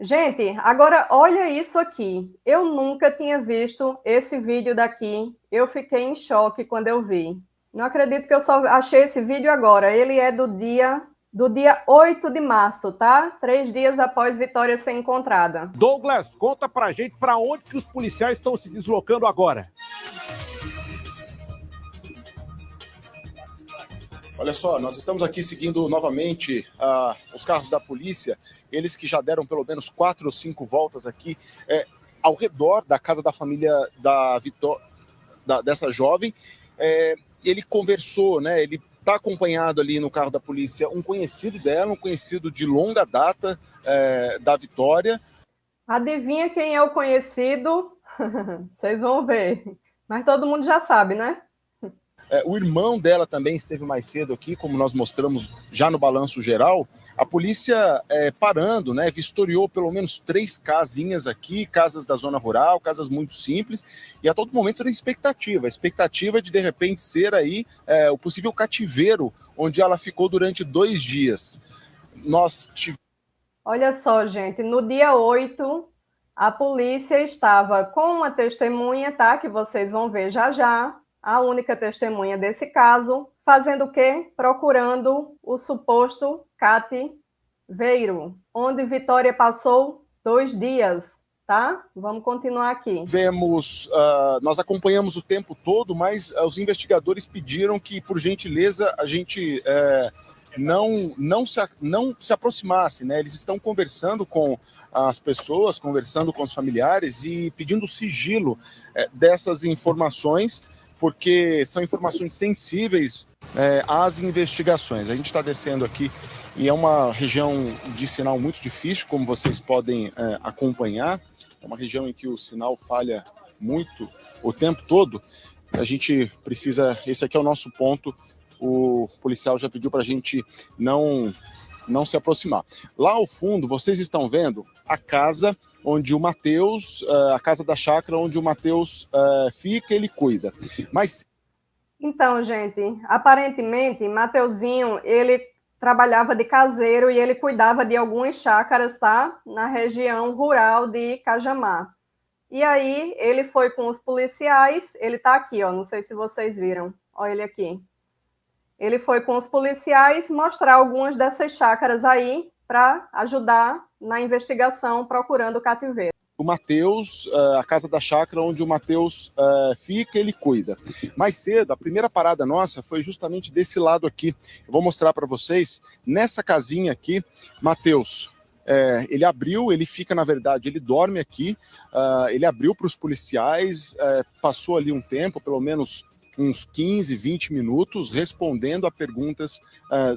Gente, agora olha isso aqui. Eu nunca tinha visto esse vídeo daqui. Eu fiquei em choque quando eu vi. Não acredito que eu só achei esse vídeo agora. Ele é do dia 8 de março, tá? 3 dias após Vitória ser encontrada. Douglas, conta pra gente pra onde que os policiais estão se deslocando agora. Olha só, nós estamos aqui seguindo novamente os carros da polícia, eles que já deram pelo menos 4 ou 5 voltas aqui ao redor da casa da família dessa jovem. Ele conversou, né? Ele está acompanhado ali no carro da polícia um conhecido dela, um conhecido de longa data da Vitória. Adivinha quem é o conhecido? Vocês vão ver. Mas todo mundo já sabe, né? O irmão dela também esteve mais cedo aqui, como nós mostramos já no balanço geral. A polícia parando, né, vistoriou pelo menos 3 casinhas aqui, casas da zona rural, casas muito simples, e a todo momento era a expectativa de repente ser aí o possível cativeiro onde ela ficou durante 2 dias. Olha só, gente, no dia 8, a polícia estava com uma testemunha, tá? Que vocês vão ver já já. A única testemunha desse caso, fazendo o quê? Procurando o suposto cativeiro, onde Vitória passou 2 dias, tá? Vamos continuar aqui. Nós acompanhamos o tempo todo, mas os investigadores pediram que, por gentileza, a gente não se aproximasse, né? Eles estão conversando com as pessoas, conversando com os familiares e pedindo sigilo dessas informações, porque são informações sensíveis às investigações. A gente está descendo aqui e é uma região de sinal muito difícil, como vocês podem acompanhar. É uma região em que o sinal falha muito o tempo todo. A gente precisa... Esse aqui é o nosso ponto. O policial já pediu para a gente não se aproximar. Lá ao fundo, vocês estão vendo a casa onde o Matheus, a casa da chácara onde o Matheus fica, ele cuida. Mas... Então, gente, aparentemente, Mateuzinho, ele trabalhava de caseiro e ele cuidava de algumas chácaras, tá? Na região rural de Cajamar. E aí, ele foi com os policiais, ele tá aqui, ó, não sei se vocês viram, olha ele aqui. Ele foi com os policiais mostrar algumas dessas chácaras aí para ajudar na investigação procurando o cativeiro. O Matheus, a casa da chácara onde o Matheus fica, ele cuida. Mais cedo, a primeira parada nossa foi justamente desse lado aqui. Eu vou mostrar para vocês, nessa casinha aqui, Matheus, ele abriu, ele fica, na verdade, ele dorme aqui, ele abriu para os policiais, passou ali um tempo, pelo menos uns 15, 20 minutos, respondendo a perguntas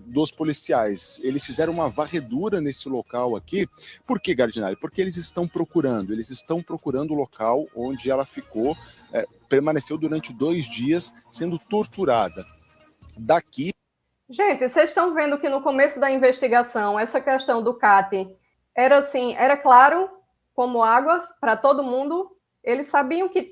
dos policiais. Eles fizeram uma varredura nesse local aqui. Por que, Gardinari? Porque eles estão procurando o local onde ela ficou, permaneceu durante 2 dias sendo torturada. Daqui... Gente, vocês estão vendo que no começo da investigação, essa questão do CAT era assim, era claro como águas para todo mundo. Eles sabiam que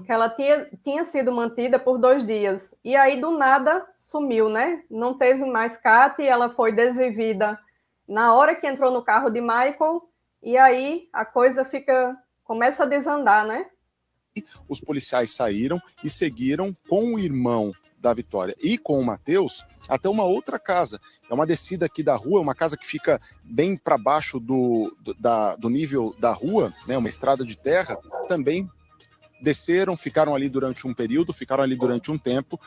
ela tinha sido mantida por 2 dias. E aí, do nada, sumiu, né? Não teve mais CAT, ela foi desvivida na hora que entrou no carro de Michael, e aí a coisa começa a desandar, né? Os policiais saíram e seguiram com o irmão da Vitória e com o Matheus até uma outra casa. É uma descida aqui da rua, uma casa que fica bem para baixo do nível da rua, né, uma estrada de terra. Também desceram, ficaram ali durante um período, ficaram ali durante um tempo,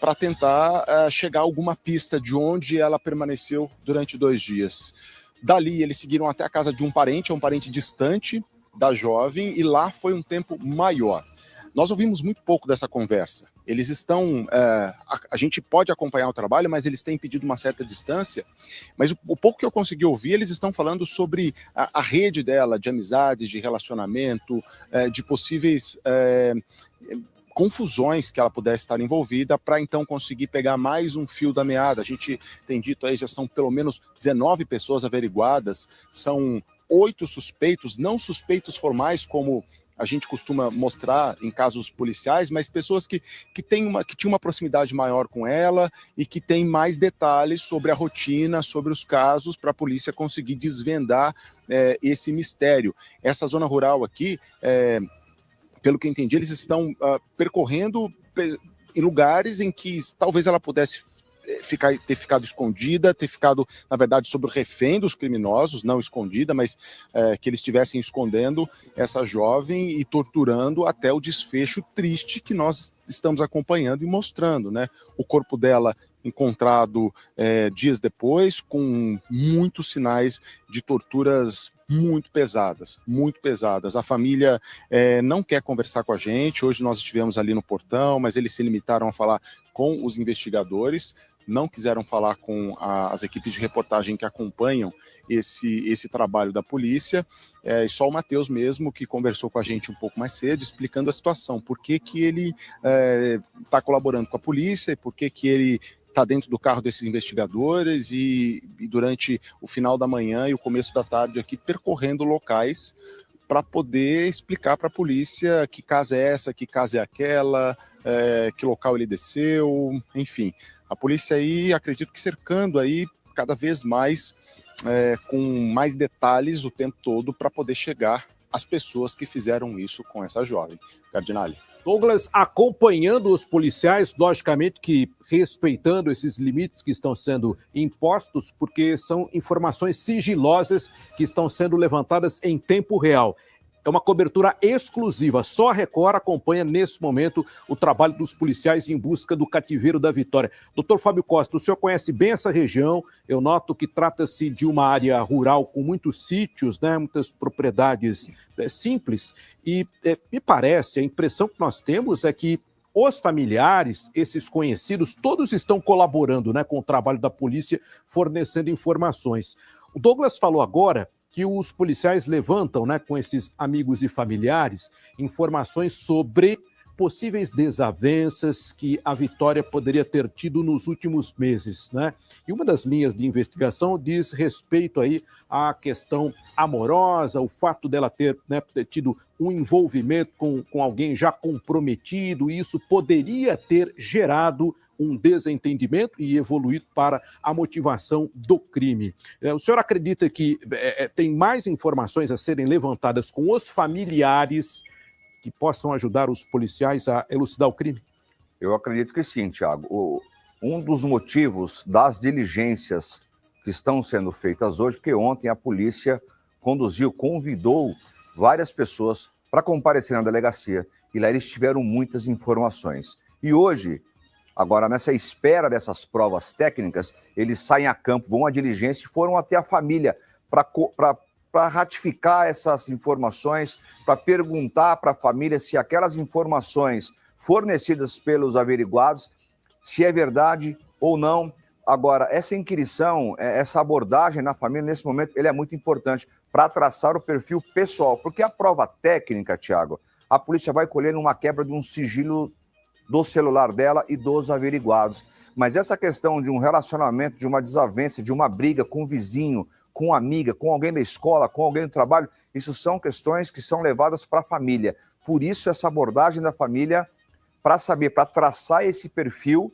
para tentar chegar a alguma pista de onde ela permaneceu durante 2 dias. Dali, eles seguiram até a casa de um parente distante da jovem, e lá foi um tempo maior. Nós ouvimos muito pouco dessa conversa. Eles estão... a gente pode acompanhar o trabalho, mas eles têm pedido uma certa distância. Mas o pouco que eu consegui ouvir, eles estão falando sobre a rede dela, de amizades, de relacionamento, de possíveis confusões que ela pudesse estar envolvida, para então conseguir pegar mais um fio da meada. A gente tem dito aí, já são pelo menos 19 pessoas averiguadas, são 8 suspeitos, não suspeitos formais como a gente costuma mostrar em casos policiais, mas pessoas que tinham uma proximidade maior com ela e que têm mais detalhes sobre a rotina, sobre os casos, para a polícia conseguir desvendar esse mistério. Essa zona rural aqui, pelo que eu entendi, eles estão percorrendo em lugares em que talvez ela pudesse ter ficado escondida, ter ficado, na verdade, sob o refém dos criminosos, não escondida, mas que eles estivessem escondendo essa jovem e torturando até o desfecho triste que nós estamos acompanhando e mostrando, né? O corpo dela encontrado dias depois, com muitos sinais de torturas muito pesadas, muito pesadas. A família não quer conversar com a gente. Hoje nós estivemos ali no portão, mas eles se limitaram a falar com os investigadores, não quiseram falar com as equipes de reportagem que acompanham esse trabalho da polícia, e só o Matheus mesmo que conversou com a gente um pouco mais cedo, explicando a situação, por que ele está colaborando com a polícia e por que ele está dentro do carro desses investigadores e durante o final da manhã e o começo da tarde aqui percorrendo locais para poder explicar para a polícia que casa é essa, que casa é aquela, que local ele desceu, enfim. A polícia aí, acredito que cercando aí cada vez mais, com mais detalhes o tempo todo para poder chegar às pessoas que fizeram isso com essa jovem. Cardinale. Douglas, acompanhando os policiais, logicamente que respeitando esses limites que estão sendo impostos, porque são informações sigilosas que estão sendo levantadas em tempo real. É uma cobertura exclusiva, só a Record acompanha nesse momento o trabalho dos policiais em busca do cativeiro da Vitória. Doutor Fábio Costa, o senhor conhece bem essa região, eu noto que trata-se de uma área rural com muitos sítios, né, muitas propriedades simples, e me parece, a impressão que nós temos é que os familiares, esses conhecidos, todos estão colaborando, né, com o trabalho da polícia, fornecendo informações. O Douglas falou agora que os policiais levantam, né, com esses amigos e familiares, informações sobre possíveis desavenças que a Vitória poderia ter tido nos últimos meses, né? E uma das linhas de investigação diz respeito aí à questão amorosa, o fato dela ter, né, tido um envolvimento com alguém já comprometido, e isso poderia ter gerado um desentendimento e evoluído para a motivação do crime. O senhor acredita que tem mais informações a serem levantadas com os familiares que possam ajudar os policiais a elucidar o crime? Eu acredito que sim, Tiago. Um dos motivos das diligências que estão sendo feitas hoje, porque ontem a polícia convidou várias pessoas para comparecer na delegacia, e lá eles tiveram muitas informações. E hoje, agora, nessa espera dessas provas técnicas, eles saem a campo, vão à diligência e foram até a família para ratificar essas informações, para perguntar para a família se aquelas informações fornecidas pelos averiguados, se é verdade ou não. Agora, essa inquirição, essa abordagem na família, nesse momento, ele é muito importante para traçar o perfil pessoal, porque a prova técnica, Tiago, a polícia vai colher numa quebra de um sigilo do celular dela e dos averiguados. Mas essa questão de um relacionamento, de uma desavença, de uma briga com um vizinho, com uma amiga, com alguém da escola, com alguém do trabalho, isso são questões que são levadas para a família. Por isso, essa abordagem da família, para saber, para traçar esse perfil,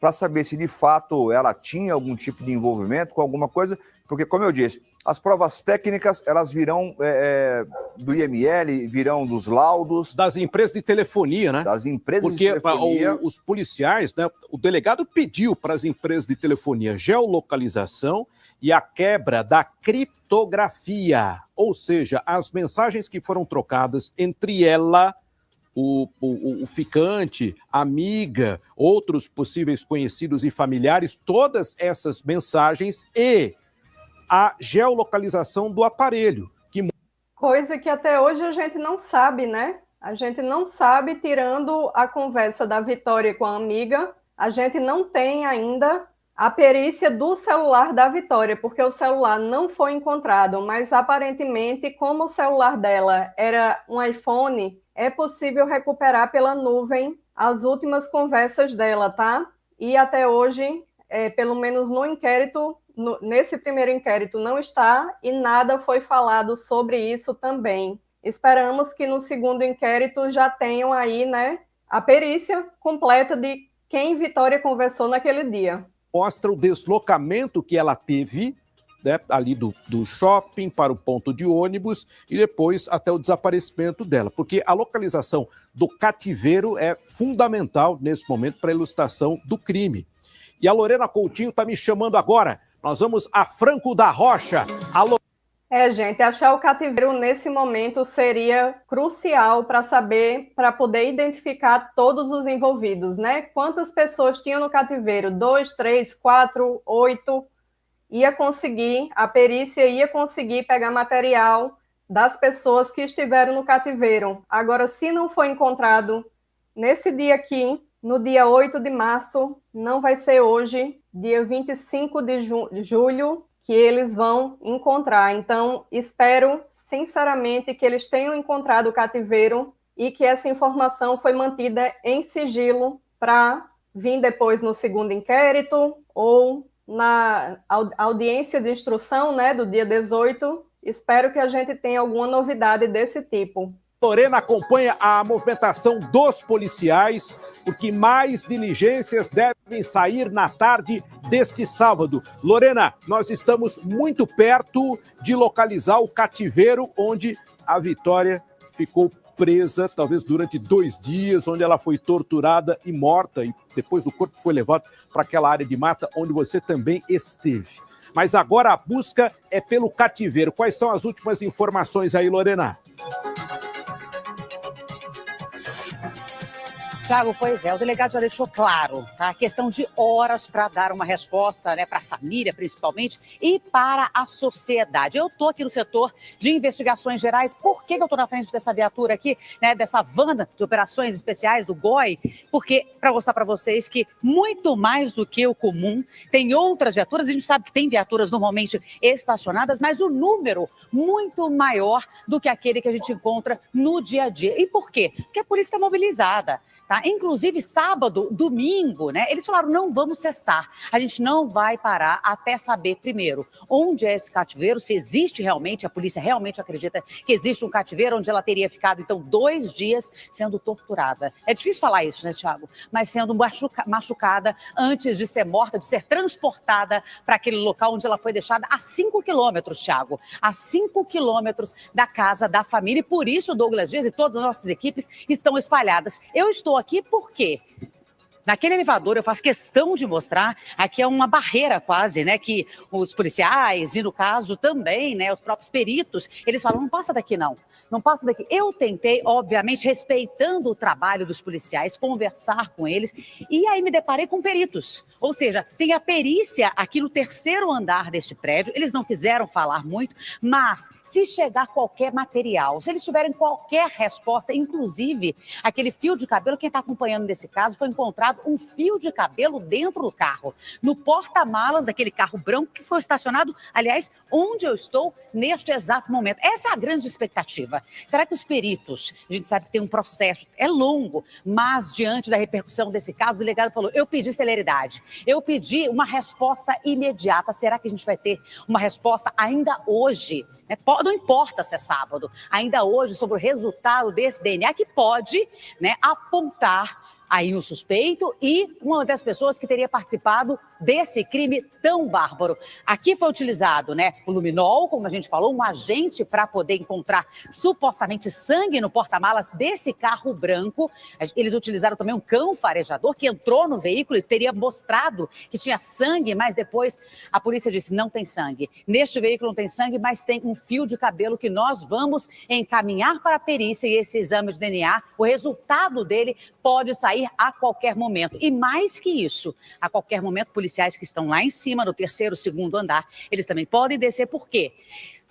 para saber se de fato ela tinha algum tipo de envolvimento com alguma coisa, porque, como eu disse, as provas técnicas, elas virão do IML, virão dos laudos. Das empresas de telefonia, né? Das empresas de telefonia. Porque os policiais, né, o delegado pediu para as empresas de telefonia geolocalização e a quebra da criptografia, ou seja, as mensagens que foram trocadas entre ela, o ficante, amiga, outros possíveis conhecidos e familiares, todas essas mensagens e a geolocalização do aparelho. Coisa que até hoje a gente não sabe, né? A gente não sabe, tirando a conversa da Vitória com a amiga, a gente não tem ainda a perícia do celular da Vitória, porque o celular não foi encontrado, mas aparentemente, como o celular dela era um iPhone, é possível recuperar pela nuvem as últimas conversas dela, tá? E até hoje, pelo menos no inquérito, nesse primeiro inquérito não está, e nada foi falado sobre isso também. esperamos que no segundo inquérito já tenham aí, né, a perícia completa de quem Vitória conversou naquele dia. Mostra o deslocamento que ela teve, né, ali do shopping para o ponto de ônibus e depois até o desaparecimento dela, porque a localização do cativeiro é fundamental nesse momento para a elucidação do crime. E a Lorena Coutinho está me chamando agora. Nós vamos a Franco da Rocha. Alô. Gente, achar o cativeiro nesse momento seria crucial para saber, para poder identificar todos os envolvidos, né? Quantas pessoas tinham no cativeiro? 2, 3, 4, 8? A perícia ia conseguir pegar material das pessoas que estiveram no cativeiro. Agora, se não foi encontrado nesse dia aqui, no dia 8 de março, não vai ser hoje, dia 25 de julho, que eles vão encontrar. Então, espero, sinceramente, que eles tenham encontrado o cativeiro e que essa informação foi mantida em sigilo para vir depois no segundo inquérito ou na audiência de instrução, né, do dia 18. Espero que a gente tenha alguma novidade desse tipo. Lorena acompanha a movimentação dos policiais, porque mais diligências devem sair na tarde deste sábado. Lorena, nós estamos muito perto de localizar o cativeiro onde a Vitória ficou presa, talvez durante 2 dias, onde ela foi torturada e morta, e depois o corpo foi levado para aquela área de mata onde você também esteve. Mas agora a busca é pelo cativeiro. Quais são as últimas informações aí, Lorena? Tiago, pois é, o delegado já deixou claro, tá? A questão de horas para dar uma resposta, né, para a família principalmente e para a sociedade. Eu estou aqui no setor de investigações gerais. Por que eu estou na frente dessa viatura aqui, né, dessa van de operações especiais do GOI? Porque, para mostrar para vocês que muito mais do que o comum, tem outras viaturas, a gente sabe que tem viaturas normalmente estacionadas, mas o número muito maior do que aquele que a gente encontra no dia a dia. E por quê? Porque a polícia está mobilizada. Tá? Inclusive, sábado, domingo, né? Eles falaram, não vamos cessar. A gente não vai parar até saber, primeiro, onde é esse cativeiro, se existe realmente, a polícia realmente acredita que existe um cativeiro onde ela teria ficado, então, 2 dias sendo torturada. É difícil falar isso, né, Tiago? Mas sendo machucada antes de ser morta, de ser transportada para aquele local onde ela foi deixada a 5 quilômetros, Tiago. A 5 quilômetros da casa da família. E por isso o Douglas Dias e todas as nossas equipes estão espalhadas. Eu estou aqui por quê? Naquele elevador, eu faço questão de mostrar, aqui é uma barreira quase, né, que os policiais e, no caso, também, né, os próprios peritos, eles falam, não passa daqui não passa daqui. Eu tentei, obviamente, respeitando o trabalho dos policiais, conversar com eles, e aí me deparei com peritos. Ou seja, tem a perícia aqui no 3º andar deste prédio, eles não quiseram falar muito, mas se chegar qualquer material, se eles tiverem qualquer resposta, inclusive aquele fio de cabelo, quem está acompanhando nesse caso, foi encontrado um fio de cabelo dentro do carro, no porta-malas daquele carro branco que foi estacionado, aliás, onde eu estou neste exato momento. Essa é a grande expectativa. Será que os peritos, a gente sabe que tem um processo, é longo, mas diante da repercussão desse caso, o delegado falou, eu pedi celeridade, eu pedi uma resposta imediata. Será que a gente vai ter uma resposta ainda hoje? Não importa se é sábado, ainda hoje, sobre o resultado desse DNA que pode, né, apontar aí o suspeito e uma das pessoas que teria participado desse crime tão bárbaro. Aqui foi utilizado, né, o luminol, como a gente falou, um agente para poder encontrar supostamente sangue no porta-malas desse carro branco. Eles utilizaram também um cão farejador que entrou no veículo e teria mostrado que tinha sangue, mas depois a polícia disse, não tem sangue. Neste veículo não tem sangue, mas tem um fio de cabelo que nós vamos encaminhar para a perícia e esse exame de DNA, o resultado dele pode sair a qualquer momento. E mais que isso, a qualquer momento, policiais que estão lá em cima, no 3º, 2º andar, eles também podem descer. Por quê?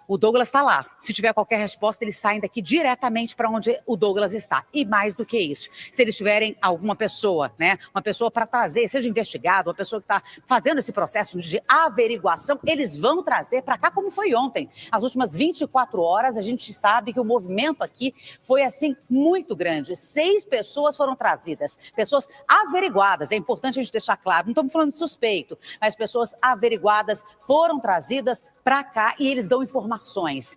O Douglas está lá. Se tiver qualquer resposta, eles saem daqui diretamente para onde o Douglas está. E mais do que isso, se eles tiverem alguma pessoa, né, uma pessoa para trazer, seja investigado, uma pessoa que está fazendo esse processo de averiguação, eles vão trazer para cá como foi ontem. As últimas 24 horas, a gente sabe que o movimento aqui foi, assim, muito grande. 6 pessoas foram trazidas, pessoas averiguadas. É importante a gente deixar claro, não estamos falando de suspeito, mas pessoas averiguadas foram trazidas para cá e eles dão informações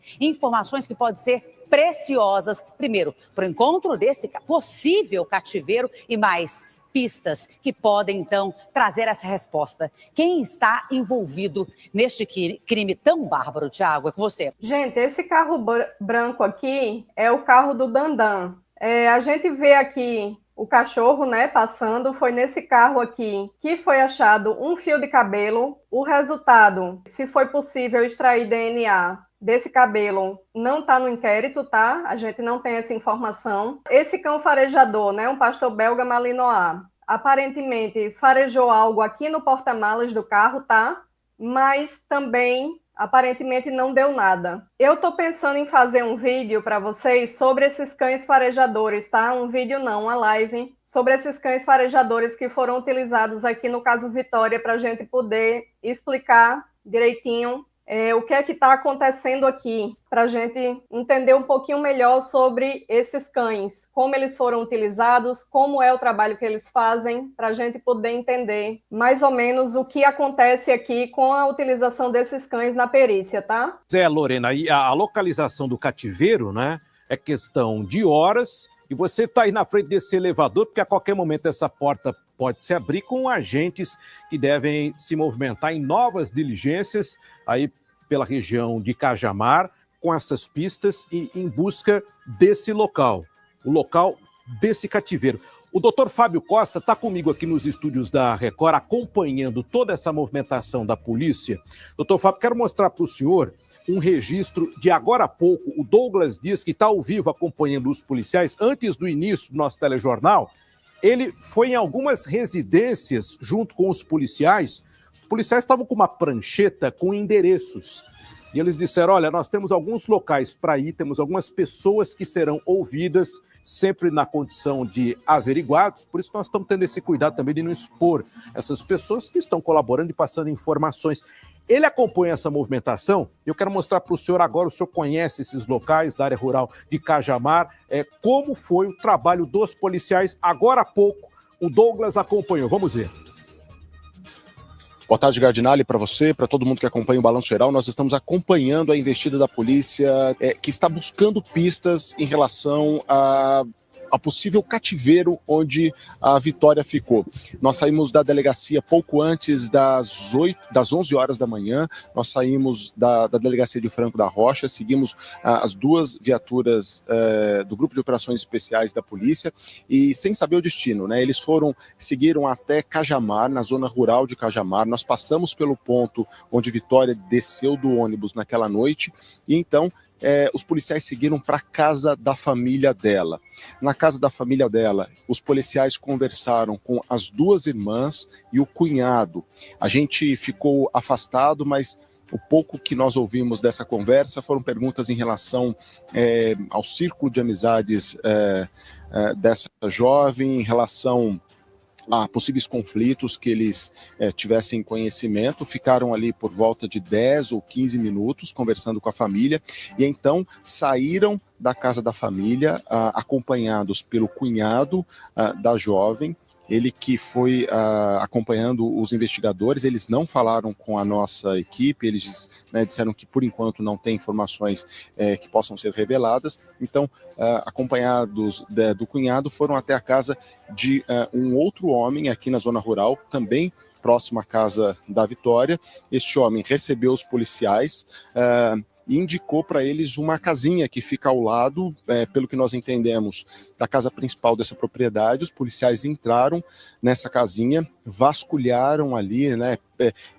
que podem ser preciosas, primeiro, para o encontro desse possível cativeiro e mais pistas que podem, então, trazer essa resposta. Quem está envolvido neste crime tão bárbaro, Thiago? É com você. Gente, esse carro branco aqui é o carro do Dandan. A gente vê aqui o cachorro, né, passando, foi nesse carro aqui que foi achado um fio de cabelo. O resultado, se foi possível extrair DNA desse cabelo, não está no inquérito, tá? A gente não tem essa informação. Esse cão farejador, né, um pastor belga malinois, aparentemente farejou algo aqui no porta-malas do carro, tá? Mas também aparentemente não deu nada. Eu tô pensando em fazer um vídeo para vocês sobre esses cães farejadores, tá? Um vídeo não, uma live sobre esses cães farejadores que foram utilizados aqui no caso Vitória, para a gente poder explicar direitinho o que é que está acontecendo aqui, para a gente entender um pouquinho melhor sobre esses cães, como eles foram utilizados, como é o trabalho que eles fazem, para a gente poder entender mais ou menos o que acontece aqui com a utilização desses cães na perícia, tá? Lorena, e a localização do cativeiro, né, é questão de horas, e você está aí na frente desse elevador, porque a qualquer momento essa porta pode se abrir com agentes que devem se movimentar em novas diligências aí pela região de Cajamar, com essas pistas e em busca desse local, o local desse cativeiro. O doutor Fábio Costa está comigo aqui nos estúdios da Record, acompanhando toda essa movimentação da polícia. Doutor Fábio, quero mostrar para o senhor um registro de agora há pouco. O Douglas Dias, que está ao vivo acompanhando os policiais, antes do início do nosso telejornal, ele foi em algumas residências junto com os policiais. Os policiais estavam com uma prancheta com endereços. E eles disseram, olha, nós temos alguns locais para ir, temos algumas pessoas que serão ouvidas, sempre na condição de averiguados, por isso nós estamos tendo esse cuidado também de não expor essas pessoas que estão colaborando e passando informações. Ele acompanha essa movimentação, eu quero mostrar para o senhor agora, o senhor conhece esses locais da área rural de Cajamar, como foi o trabalho dos policiais. Agora há pouco, o Douglas acompanhou, vamos ver. Boa tarde, Gardinali, para você, para todo mundo que acompanha o Balanço Geral. Nós estamos acompanhando a investida da polícia que está buscando pistas em relação a possível cativeiro onde a Vitória ficou. Nós saímos da delegacia pouco antes das 11 horas da manhã, nós saímos da delegacia de Franco da Rocha, seguimos as duas viaturas do Grupo de Operações Especiais da polícia e sem saber o destino, né? Eles seguiram até Cajamar, na zona rural de Cajamar. Nós passamos pelo ponto onde Vitória desceu do ônibus naquela noite e então os policiais seguiram para a casa da família dela. Na casa da família dela, os policiais conversaram com as duas irmãs e o cunhado. A gente ficou afastado, mas o pouco que nós ouvimos dessa conversa foram perguntas em relação ao círculo de amizades dessa jovem, em relação a possíveis conflitos que eles tivessem conhecimento. Ficaram ali por volta de 10 ou 15 minutos conversando com a família e então saíram da casa da família acompanhados pelo cunhado da jovem, ele que foi acompanhando os investigadores. Eles não falaram com a nossa equipe, eles disseram que por enquanto não tem informações que possam ser reveladas, então acompanhados do cunhado foram até a casa de um outro homem aqui na zona rural, também próximo à casa da Vitória. Este homem recebeu os policiais e indicou para eles uma casinha que fica ao lado, pelo que nós entendemos, da casa principal dessa propriedade. Os policiais entraram nessa casinha, vasculharam ali, né,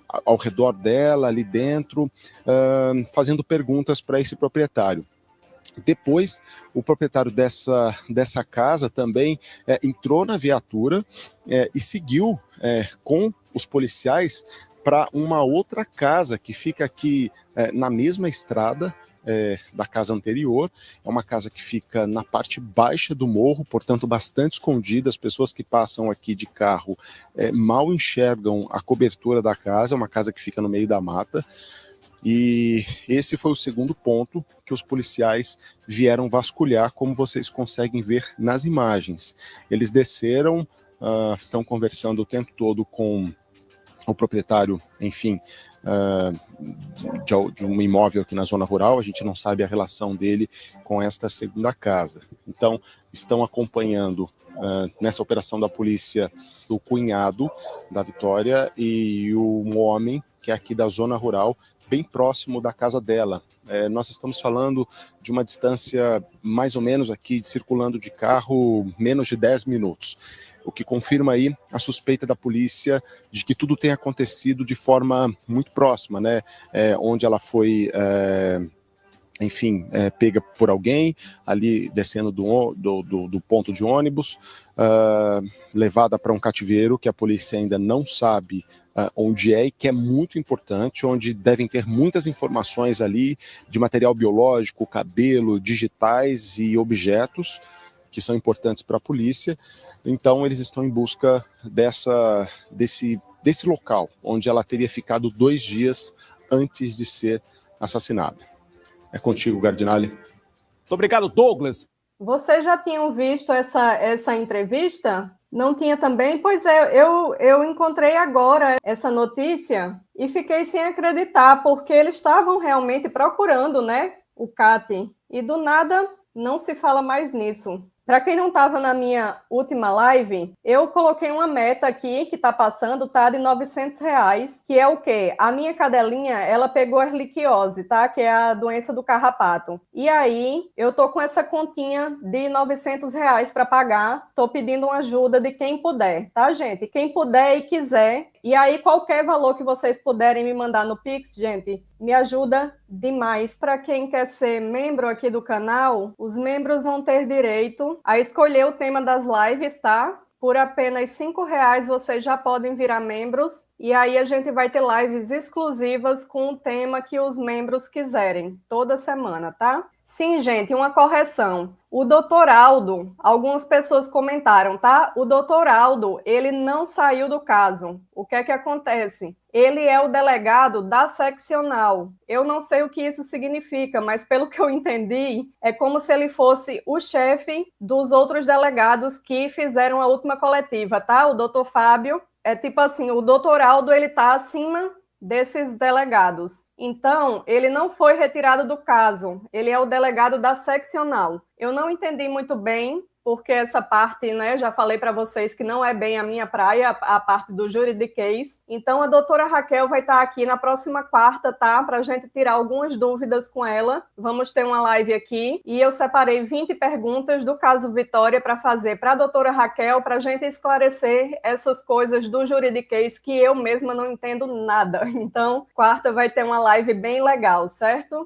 ao redor dela, ali dentro, fazendo perguntas para esse proprietário. Depois, o proprietário dessa casa também entrou na viatura e seguiu com os policiais para uma outra casa que fica aqui na mesma estrada da casa anterior. É uma casa que fica na parte baixa do morro, portanto bastante escondida. As pessoas que passam aqui de carro mal enxergam a cobertura da casa. É uma casa que fica no meio da mata. E esse foi o segundo ponto que os policiais vieram vasculhar, como vocês conseguem ver nas imagens. Eles desceram, estão conversando o tempo todo com o proprietário, enfim, de um imóvel aqui na zona rural, a gente não sabe a relação dele com esta segunda casa. Então, estão acompanhando nessa operação da polícia o cunhado da Vitória e um homem que é aqui da zona rural, bem próximo da casa dela. Nós estamos falando de uma distância mais ou menos aqui, circulando de carro, menos de 10 minutos. O que confirma aí a suspeita da polícia de que tudo tenha acontecido de forma muito próxima, né? Onde ela foi, pega por alguém, ali descendo do ponto de ônibus, levada para um cativeiro que a polícia ainda não sabe onde é e que é muito importante, onde devem ter muitas informações ali de material biológico, cabelo, digitais e objetos que são importantes para a polícia. Então, eles estão em busca desse local, onde ela teria ficado 2 dias antes de ser assassinada. É contigo, Gardinali. Muito obrigado, Douglas. Vocês já tinham visto essa entrevista? Não tinha também? Pois é, eu encontrei agora essa notícia e fiquei sem acreditar, porque eles estavam realmente procurando, né, o CAT, e do nada não se fala mais nisso. Para quem não estava na minha última live, eu coloquei uma meta aqui que está passando, tá, de R$900, que é o quê? A minha cadelinha, ela pegou erliquiose, tá? Que é a doença do carrapato. E aí, eu tô com essa continha de R$900 para pagar. Tô pedindo uma ajuda de quem puder, tá, gente? Quem puder e quiser. E aí, qualquer valor que vocês puderem me mandar no Pix, gente, me ajuda demais. Para quem quer ser membro aqui do canal, os membros vão ter direito a escolher o tema das lives, tá? Por apenas R$5 vocês já podem virar membros. E aí a gente vai ter lives exclusivas com o tema que os membros quiserem, toda semana, tá? Sim, gente, uma correção. O Dr. Aldo, algumas pessoas comentaram, tá? O Dr. Aldo, ele não saiu do caso. O que é que acontece? Ele é o delegado da seccional. Eu não sei o que isso significa, mas pelo que eu entendi, é como se ele fosse o chefe dos outros delegados que fizeram a última coletiva, tá? O Dr. Fábio, é tipo assim, o Dr. Aldo, ele tá acima desses delegados. Então, ele não foi retirado do caso, ele é o delegado da seccional. Eu não entendi muito bem, porque essa parte, né, já falei para vocês que não é bem a minha praia, a parte do juridiquês. Então, a doutora Raquel vai estar aqui na próxima quarta, tá? Para a gente tirar algumas dúvidas com ela. Vamos ter uma live aqui e eu separei 20 perguntas do caso Vitória para fazer para a doutora Raquel, para a gente esclarecer essas coisas do juridiquês que eu mesma não entendo nada. Então, quarta vai ter uma live bem legal, certo?